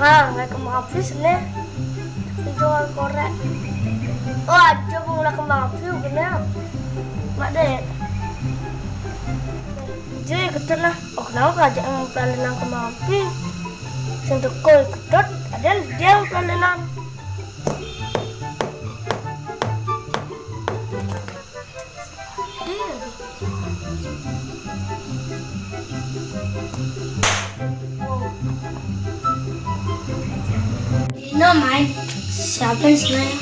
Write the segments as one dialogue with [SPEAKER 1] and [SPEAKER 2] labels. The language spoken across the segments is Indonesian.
[SPEAKER 1] Kang, nggak kembang api nih. Dijual korek. Oh, aja pengguna kembang api bener. Mak deh. Jadi ketut lah. Oh, kenapa aja yang pelalinan kembang api? Sentuh koi ketut, ada dia yang pelalinan.
[SPEAKER 2] No, Mike. Siapa yang sebenarnya?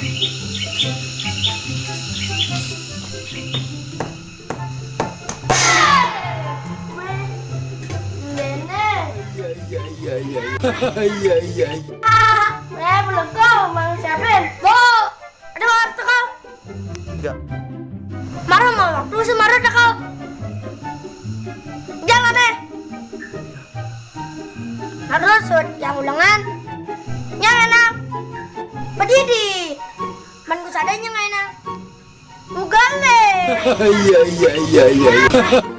[SPEAKER 1] Saya belum kau, mang siapa? Bo, ada waktu kau?
[SPEAKER 3] Enggak.
[SPEAKER 1] Marah mau waktu semarah dah kau. Jangan deh. Harus yang ulangan. Yang enak. Pedidi. Man ku sadanya nggak enak. Mugale.
[SPEAKER 3] Iya.